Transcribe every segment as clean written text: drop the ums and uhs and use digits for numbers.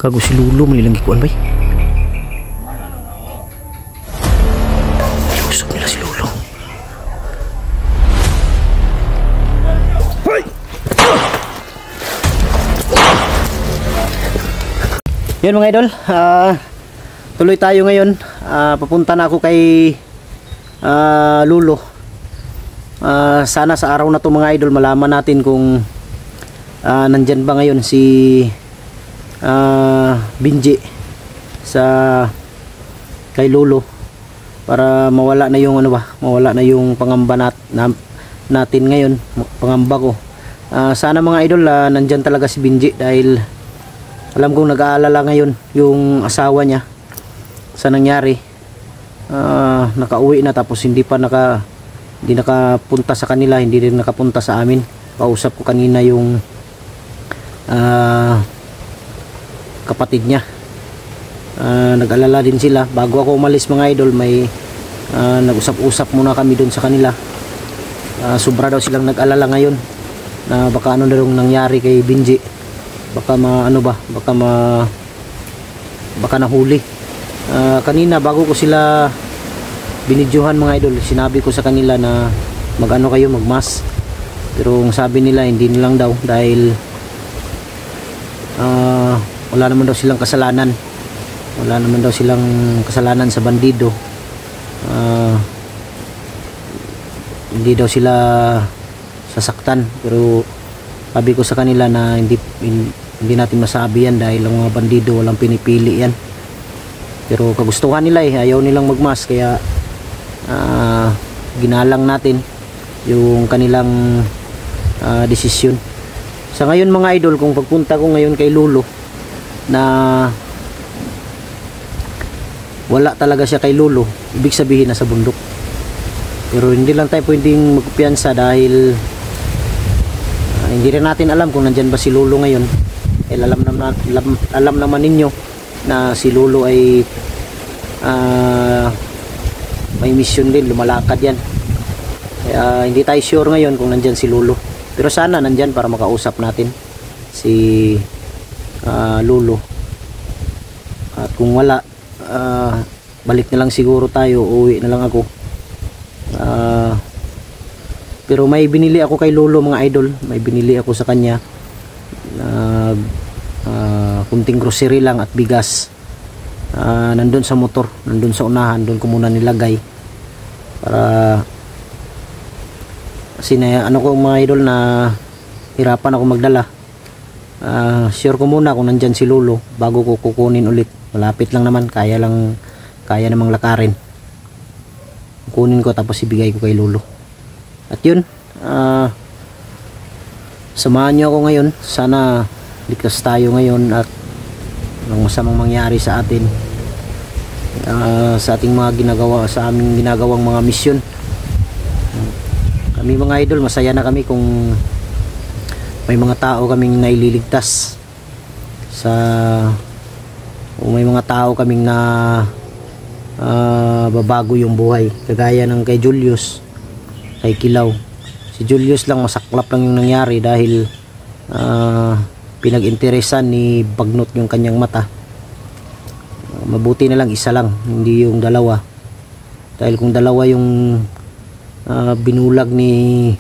Kago si Lulo manilang gikuan bay. Usap nila si Lulo. Hoy! Yan mga idol, tuloy tayo ngayon. Papunta na ako kay Lulo. Sana sa araw na to mga idol malaman natin kung nandyan ba ngayon si Binji sa kay Lulo, para mawala na yung mawala na yung pangamba natin ngayon, pangamba ko. Sana mga idol nandyan talaga si Binji, dahil alam kong nag-aalala ngayon yung asawa niya sa nangyari. Nakauwi na, tapos hindi nakapunta sa kanila, hindi rin nakapunta sa amin. Kausap ko kanina yung kapatid niya. Nag-alala din sila. Bago ako umalis mga idol, may nag-usap-usap muna kami doon sa kanila. Sobra daw silang nag-alala ngayon na baka ano na rin nangyari kay Binji. Baka baka nahuli. Kanina bago ko sila binidyohan mga idol, sinabi ko sa kanila na mag-ano kayo, magmas. Pero ang sabi nila hindi nilang daw, dahil wala naman daw silang kasalanan. Wala naman daw silang kasalanan sa bandido. Hindi daw sila sasaktan. Pero sabi ko sa kanila na hindi natin masabi yan, dahil ang mga bandido walang pinipili yan. Pero kagustuhan nila ayaw nilang magmas, kaya ginalang natin yung kanilang desisyon. Sa ngayon mga idol, kung pagpunta ko ngayon kay Lulo na wala talaga siya kay Lulo, ibig sabihin nasa bundok. Pero hindi lang tayo pwedeng magkumpiyansa, dahil hindi rin natin alam kung nandyan ba si Lulo ngayon. Alam naman ninyo na si Lulo ay may mission din, lumalakad yan. Kaya hindi tayo sure ngayon kung nandyan si Lulo. Pero sana nandyan para makausap natin si Lulo. At kung wala, balik na lang siguro tayo, uwi na lang ako. Pero may binili ako kay Lulo mga idol, may binili ako sa kanya, kunting grocery lang at bigas. Nandun sa motor, nandun sa unahan, doon ko muna nilagay para kasi ano ko mga idol, na hirapan ako magdala. Sure ko muna kung nandyan si Lulo bago ko kukunin ulit. Malapit lang naman, kaya namang lakarin. Kunin ko tapos ibigay ko kay Lulo. At yun, samahan nyo ako ngayon. Sana ligtas tayo ngayon at walang masamang mangyari sa atin, sa ating mga ginagawa, sa aming ginagawang mga misyon. Kami mga idol, masaya na kami kung may mga tao kaming naililigtas, kung may mga tao kaming na babago yung buhay, kagaya ng kay Julius, kay Kilaw. Si Julius lang, masaklap lang yung nangyari, dahil pinag-interesan ni Bagnot yung kanyang mata. Mabuti na lang isa lang, hindi yung dalawa, dahil kung dalawa yung binulag ni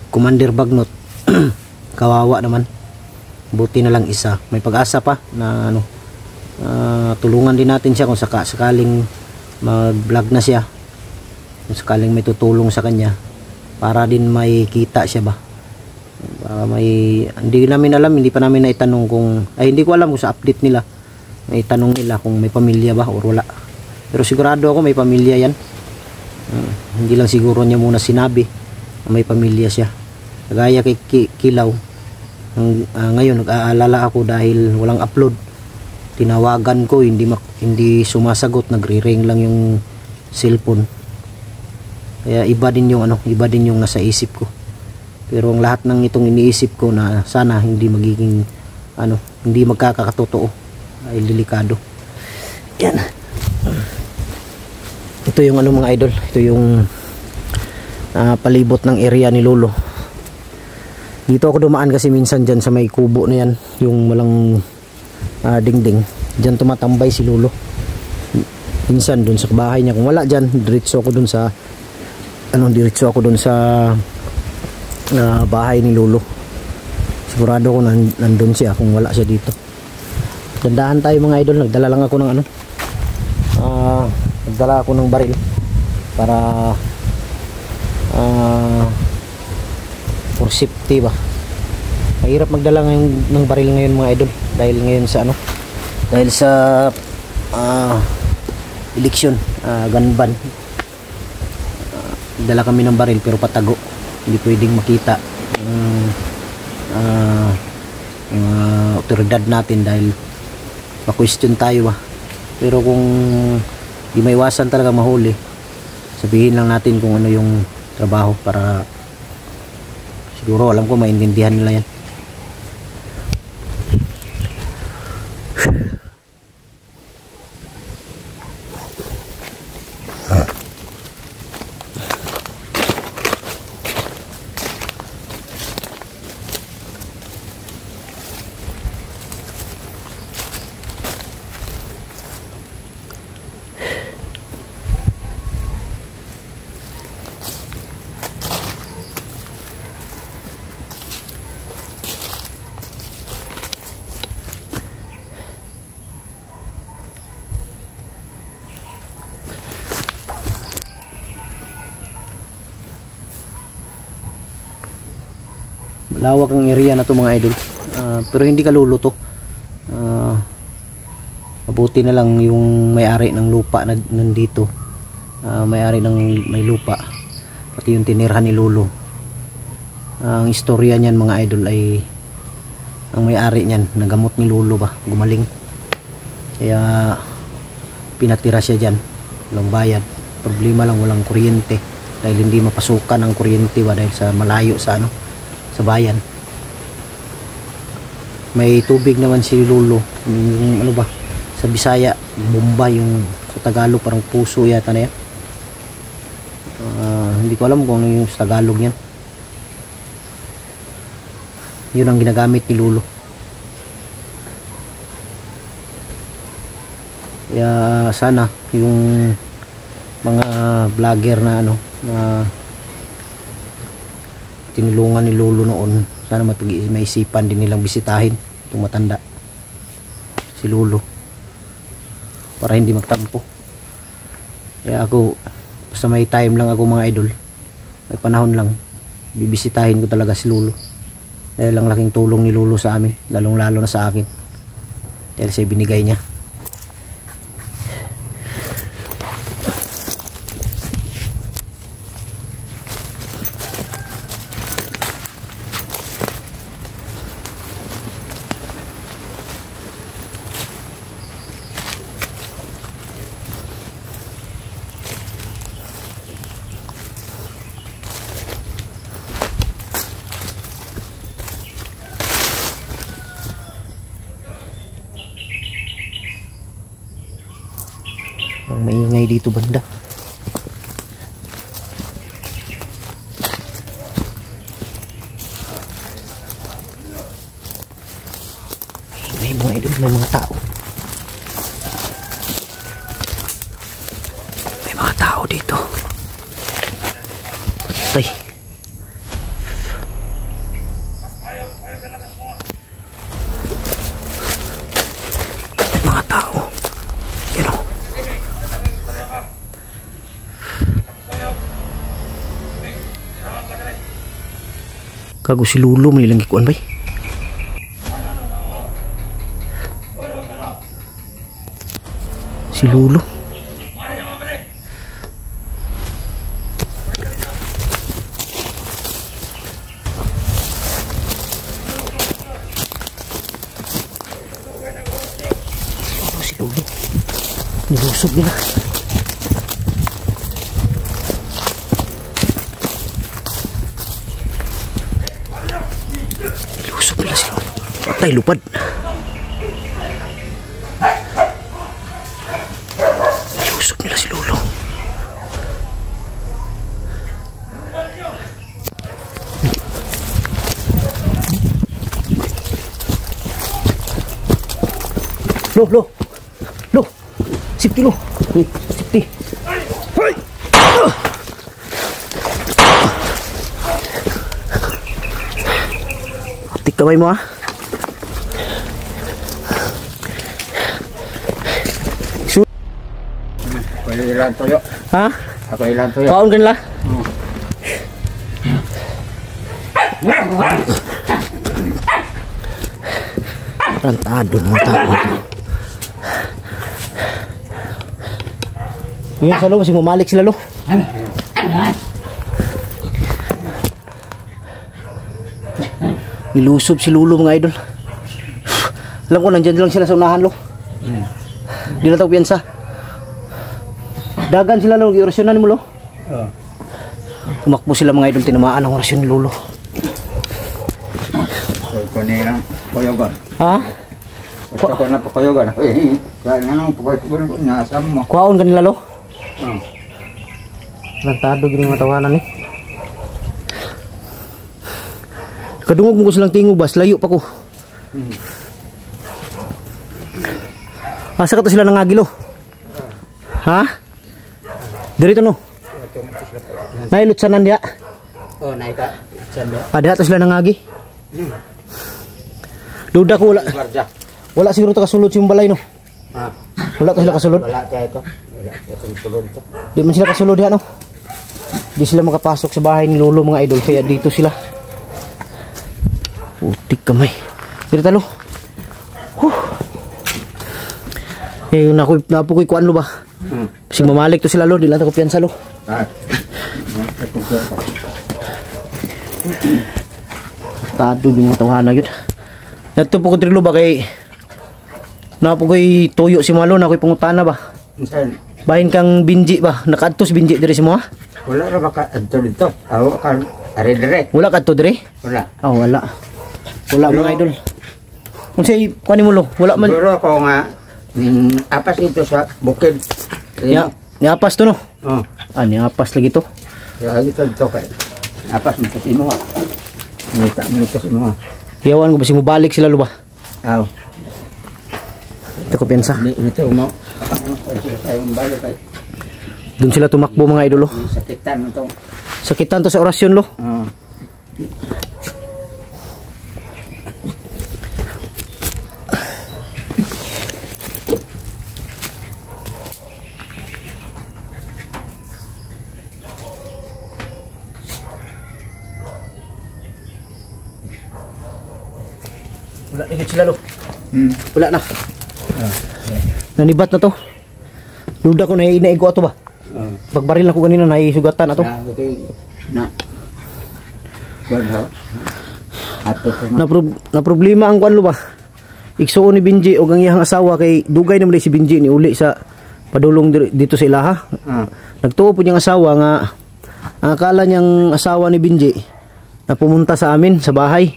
Commander Bagnot, kawawa naman. Buti na lang isa. May pag-asa pa na tulungan din natin siya kung sakaling mag-vlog na siya, kung sakaling may tutulong sa kanya, para din may kita siya ba. Hindi namin alam, hindi pa namin naitanong kung, hindi ko alam kung sa update nila may tanong nila kung may pamilya ba o wala. Pero sigurado ako may pamilya yan. Hindi lang siguro niya muna sinabi na may pamilya siya. Kagaya kay Kilaw, ngayon nag-aalala ako dahil walang upload. Tinawagan ko, hindi sumasagot, nagre-ring lang yung cellphone. Kaya iba din yung nasa isip ko. Pero ang lahat ng itong iniisip ko na sana hindi magiging hindi magkakatotoo, ay delikado. Yan. Ito yung mga idol, ito yung palibot ng area ni Lulo. Dito ako dumaan kasi minsan dyan sa may kubo na yan, yung walang dingding. Diyan tumatambay si Lolo. Minsan dun sa bahay niya, kung wala diyan, diretso ako dun sa bahay ni Lolo. Sigurado ko nandun siya kung wala siya dito. Dandahan tayo mga idol. Nagdala lang ako ng nagdala ako ng baril para for safety ba. Mahirap magdala ngayon ng baril ngayon mga idol dahil ngayon sa election, gun ban. Dala kami ng baril pero patago, hindi pwedeng makita otoridad natin dahil ma-question tayo ba. Pero kung di maiwasan talaga mahuli, sabihin lang natin kung ano yung trabaho para siguro alam ko maintindihan nila yan. Lawak ang area na to mga idol, pero hindi kaluluto. Mabuti na lang yung may-ari ng lupa na nandito, may-ari ng may lupa, pati yung tinirhan ni Lolo. Ang istorya niyan mga idol ay ang may-ari niyan nagamot ni Lolo ba, gumaling, kaya pinatira siya dyan, walang bayad. Problema lang walang kuryente dahil hindi mapasukan ang kuryente ba dahil sa malayo sa sa bayan. May tubig naman si Lolo, yung ano ba sa Bisaya bomba, yung sa Tagalog parang puso yata na yan. Hindi ko alam kung ano yung sa Tagalog yan. Yun ang ginagamit ni Lolo. Kaya sana yung mga vlogger na na tinulungan ni Lolo noon, sana maisipan din nilang bisitahin itong matanda si Lolo para hindi magtampo. Kaya ako, basta may time lang ako mga idol, may panahon lang, bibisitahin ko talaga si Lolo dahil ang laking tulong ni Lolo sa amin, lalong lalo na sa akin dahil sa binigay niya. Ang maingay dito banda. May mga idol, may mga tao. May mga tao dito. Patay. May mga tao. Yan o. Kago si Lolo, may ilang gikuan ba? Si Lolo. Si Lolo. Nilusog nila. Patay, lupad. Ilusog nila si Lolo. Lo. Safety lo. Safety. Hoy. Tik kamay mo ha. Ako ilan toyo. Ha? Ako ilan toyo. Kaon kanila? Rantado mga tao. Ngayon sa lo, kasi mumalik sila lo. Nilusob si Lulo mga idol. Alam ko nandyan lang sila sa unahan lo. Di na tao piyansa. Dagan sila lo, orasyonan mo lo. Tumakbo sila mga idol, tinamaan ang orasyon ni Lulo. Kunilang koyogan. Ha? Gusto ko na pakoyogan. Kaya nga nang pakoyogan ko niya asam mo. Kuhaon kanila lo. Rantado gini matawanan eh. Kadungog mo ko silang tingog bas, layo pa ko. Asa ka to sila nangagilo? Ha? Dirito no? Nailot sanan dia? Oh, naika. Sando. Ada to sila nangagi? Duda ko wala. Wala siguro to kasulod si balay no? Wala to sila kasulod? Wala kaya ito. Wala kaya kasulod to. Di man sila kasulod ya no? Di sila makapasok sa bahay ni Lolo mga idol, kaya dito sila. Putik kamay. Dito talo. Eh, napo ko'y kuan lo ba? Kasi mamalik to sila lo, di lang ako piyansa lo. Tado yung mga tawahan yun. Ito po ko trilo ba kay napo ko'y tuyo si Malo, na ko'y pangutana ba? Bahin kang binji ba? Nakaadtos binji diri si mo ha? Wala na baka adto dito. Aw kan are dire. Wala ka to diri? Wala. Oh, wala. Wala mga idol. Kung say kuani mo lo, wala man. Siguro ko nga apas ito sa bukid. Niapas to no? Oh. Niapas lagi to. Kaya ito kay. Apas mo kasi mo. Nita mo kasi mo. Yawan ko ba si mo balik sila lo ba? Aw. Ito ko pensa. Ito mo. Ay balik kay. Doon sila tumakbo mga idol lo. Sakitan to. Sakitan to sa orasyon lo. Oh. Wala na sila lo. Wala na. Nanibat na to. Duda ko na inaigo ato ba? Pagbaril ako ganina naisugatan ato. Na. Na problema ang kuan lo ba? Igsuon ni Binji o ang iyang asawa kay dugay naman si Binji ni uli sa padulong dito sa ilaha. Nagtuo po niyang asawa nga ang akala niyang asawa ni Binji na pumunta sa amin sa bahay.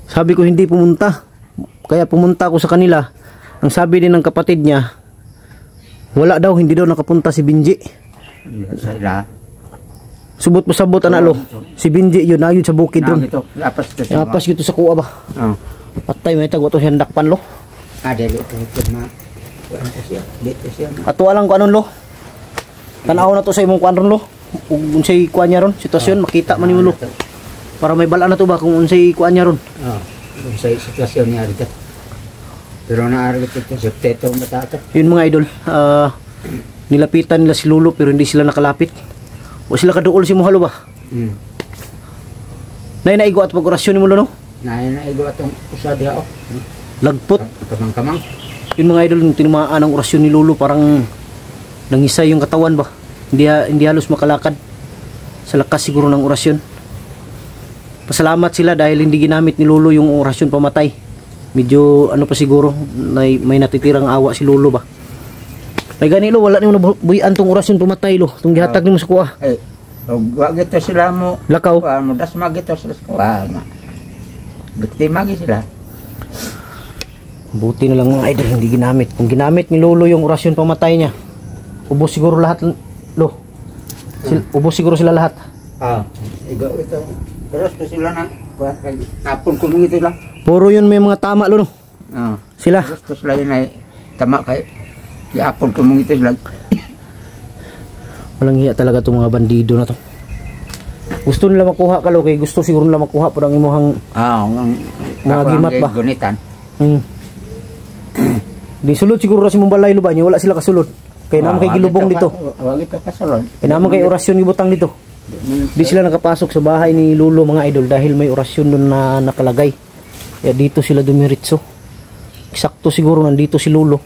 Sabi ko hindi pumunta. Kaya pumunta ako sa kanila. Ang sabi din ng kapatid niya, wala daw, hindi daw nakapunta si Binji. Subot mo sabot analo. Si Binji yun, ayun sa bukid ron. Apas dito sa kuwa ba? Patay, may tago to siyang dakpan lo. Dito siya. Ato alang ko anon lo. Tanaw na to sa imong kuan ron lo. Kung unsay kuan niya ron, sitwasyon, makita man nimo lo. Para may bala na to ba kung unsay kuan niya ron. Unsay sitwasyon niya dito. Pero naari ito septeto matata. Yun mga idol, nilapitan nila si Lolo pero hindi sila nakalapit. O sila kaduol si Muhalo ba? Naigo at pag-orasyon ni mo no? Naigo atong usa diha Lagpot. Kamang-kamang. Yun mga idol, yung tinamaan ang orasyon ni Lolo, parang nangisay yung katawan ba? Hindi halos makalakad. Sa lakas siguro ng orasyon. Pasalamat sila dahil hindi ginamit ni Lolo yung orasyon pamatay. Medyo ano pa siguro, may natitirang awa si Lolo ba? May gani lo, wala nimo nabuhian tong orasyon pumatay lo, tong gihatag nimo sa kuha. Wag ito sila mo. Lakaw. Mo das magito sila sa kuha. Biktima gi sila. Buti na lang mga idol hindi ginamit. Kung ginamit ni Lolo yung orasyon pamatay niya, ubos siguro lahat lo. Ubos siguro sila lahat. Igo ito. Pero sila na. Tapon ko ngito lang. Puro yun may mga tama lo no. Sila. Gusto sila yun ay tama kay iapon ko mong ito sila. Walang hiya talaga itong mga bandido na to. Gusto nila makuha ka, kay gusto siguro nila makuha po ang imuhang mga gimat ba? Gunitan. Di sulod siguro na si mong balay ba niya, wala sila kasulod. Kaya naman kay gilubong dito. Wag ito kasulod. Kaya naman kay orasyon gibutang dito. Di sila nakapasok sa bahay ni Lolo mga idol dahil may orasyon doon na nakalagay. Kaya dito sila dumiritso. Eksakto siguro nandito si Lolo.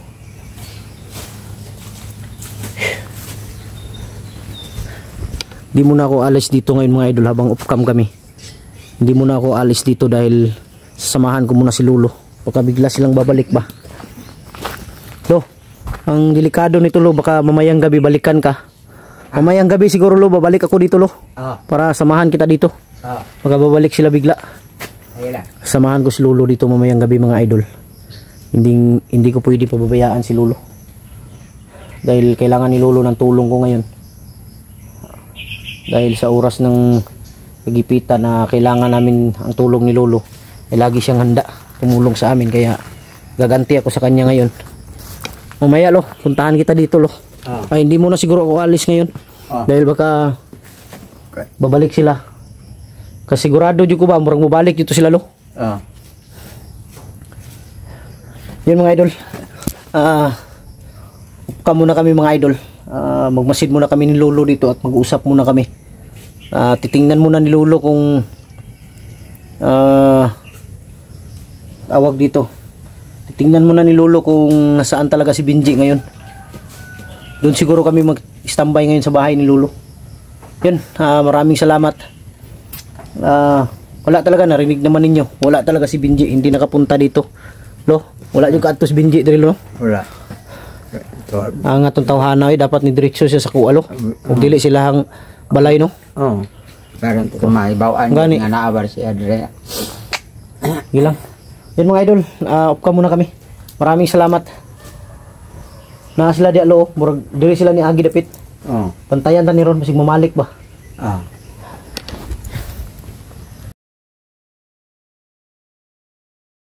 Di muna ako alis dito ngayon mga idol habang off-cam kami. Hindi muna ako alis dito dahil sasamahan ko muna si Lolo. Baka bigla silang babalik ba. Lo, ang delikado nito Lo, baka mamayang gabi balikan ka. Mamayang gabi siguro Lo, babalik ako dito Lo. Para samahan kita dito. Baka babalik sila bigla. Samahan ko si Lolo dito mamayang gabi mga idol. Hindi ko pwede pababayaan si Lolo. Dahil kailangan ni Lolo ng tulong ko ngayon. Dahil sa oras ng pagipitan na kailangan namin ang tulong ni Lolo, ay lagi siyang handa tumulong sa amin. Kaya gaganti ako sa kanya ngayon. Mamaya Lo, puntahan kita dito Lo. Ay hindi muna siguro ako alis ngayon. Dahil baka babalik sila. Kasigurado dito ko ba murang mabalik dito sila Lo. Yun mga idol. Muna kami mga idol. Magmasid muna kami ni Lolo dito at mag-usap muna kami. Titingnan muna ni Lolo kung awag dito. Titingnan muna ni Lolo kung nasaan talaga si Benji ngayon. Doon siguro kami mag-standby ngayon sa bahay ni Lolo. Yun, maraming salamat. Wala talaga, narinig naman ninyo. Wala talaga si Benji, hindi nakapunta dito. Lo, wala yung katos Benji diri Lo. Wala. Ang atong tawhana ay dapat ni diretso siya sa kualo. Ug dili sila hang balay no. Parang kumaibawan nga naabar si Adre. Gilang. Yan mga idol, off ka muna kami. Maraming salamat. Na sila di alo, murag diri sila ni Agi dapit. Pantayan ta ni ron basig mamalik ba.